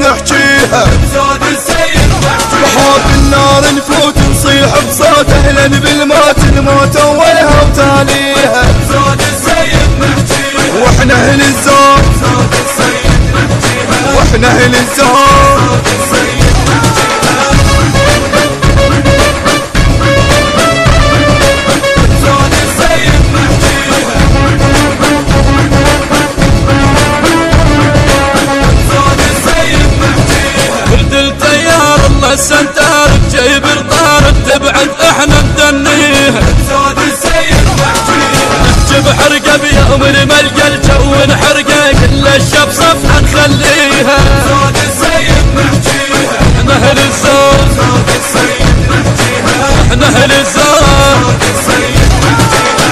نحجيها بزود السيد نحجيها بحوض النار نفوت نصيح بصوت اهلا بالموت الموت اولها وتاليها بزود السيد نحجيها واحنا اهل الزود بزود السيد نحجيها واحنا اهل الزود بزود السيد نحجيها بزود السيد نحجيها بزود السيد نحجيها ولد التيار الله السنتار جايب الطار تبعد احنا ندنيها بزود السيد نحجيها نحجب حرقه بيوم الملقى الجو نحرقه كل الشب صفحه نخليها بزود السيد نحجيها احنا اهل الزود بزود السيد نحجيها احنا اهل الزود بزود السيد نحجيها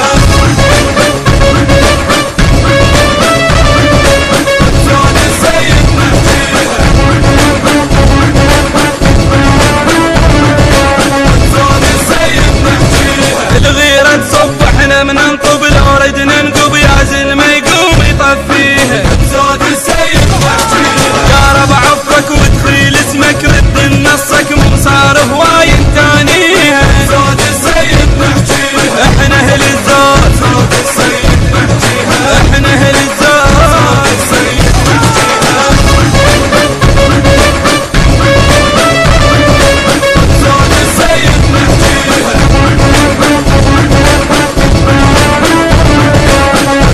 بزود السيد نحجيها بزود السيد نحجيها الغيرة تصب احنا من نطب لو ردنا نقوب يا زلمة يقوم يطفيها بزود السيد نحجيها يا رب عفك وتخيل اسمك رد نصك مو صار هواي تانيها بزود السيد نحجيها احنا اهل الزود بزود السيد نحجيها احنا اهل الزود بزود السيد نحجيها بزود السيد نحجيها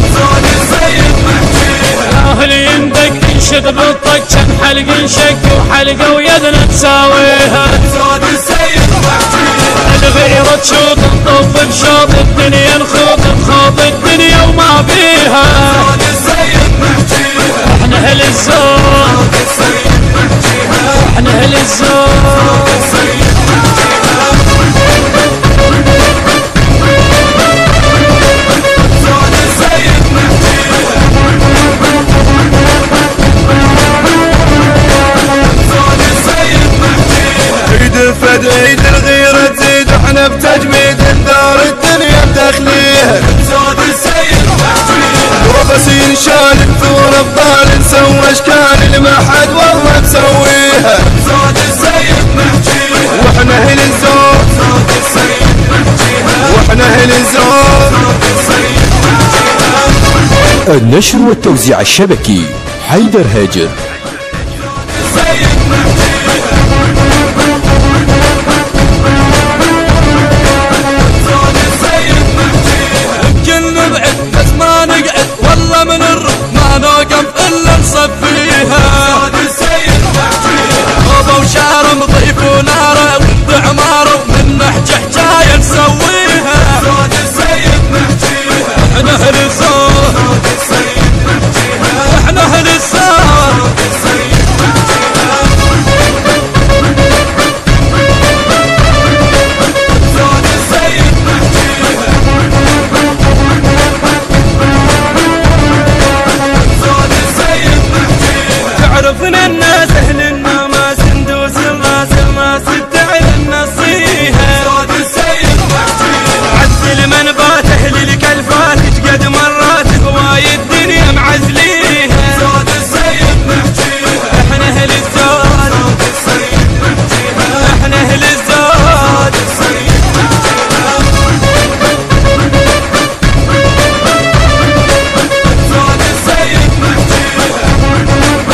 بزود السيد نحجيها اهل يندق انشد بالطق كان حلق انشق وحلقه ويدنا تساويها بزود السيد نحجيها الغيرة تشوط نطب بشوط الدنيا نخوض نخوض الدنيا وما فيها بزود السيد نحجيها احنا اهل الزود بزود السيد نحجيها احنا اهل الزود بزود السيد نحجيها بزود السيد نحجيها بزود السيد نحجيها عيد فد عيد الغيرة تزيد احنا بتجميد دار الدنيا بتخليها بزود السيد نحجيها وبس ينشال بثور ابطال نسوي اشكال ما حد والله مسويها بزود السيد نحجيها واحنا اهل الزود بزود السيد نحجيها واحنا اهل الزود بزود السيد نحجيها النشر والتوزيع الشبكي حيدر هاجر. السيد نحجيها بزود السيد نحجيها يمكن نبعد بس ما نقعد والله من الرب ما نوقف الا نصفيها بزود السيد نحجيها غابة وشارة مضيف ونارة ود عمارة ومن نحجة حجاية نسويها بزود السيد نحجيها احنا اهل الزود بزود السيد نحجيها احنا اهل الزود بزود السيد نحجيها بزود السيد نحجيها بزود السيد نحجيها تعرفنا الناس اهل النماس ندوس الراس الراس تعلن نصيها بزود السيد نحجيها عدل من بات اهل الكلفات قد مرات هواي الدنيا معزليها بزود السيد نحجيها احنا اهل الزود بزود السيد نحجيها احنا اهل الزود بزود السيد نحجيها بزود السيد نحجيها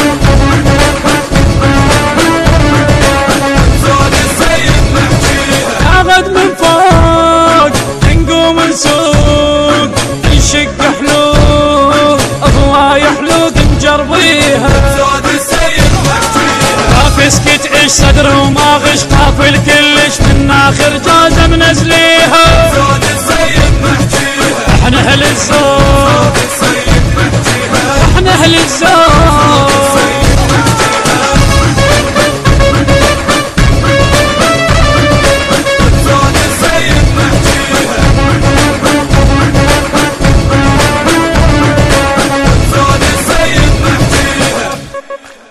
بزود السيد نحجيها اخذ من فوق نقوم نسوق نشق حلوق هواي حلوق نجربيها بزود السيد نحجيها ما اسكت عيش صدر وما غش قافل كلش من اخر جازه منزليها بزود السيد نحجيها احنا اهل الزود بزود السيد نحجيها احنا اهل الزود بزود السيد نحجيها بزود السيد نحجيها بزود السيد نحجيها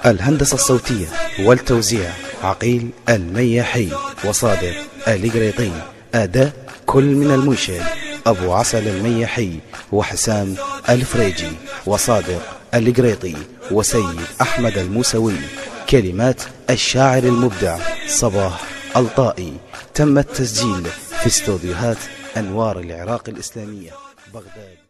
الهندسة الصوتية والتوزيع عقيل المياحي وصادق القريطي. أداء كل من المنشد أبو عسل المياحي وحسام الفريجي وصادق القريطي وسيد أحمد الموسوي. كلمات الشاعر المبدع صباح الطائي. تم التسجيل في استوديوهات أنوار العراق الإسلامية بغداد.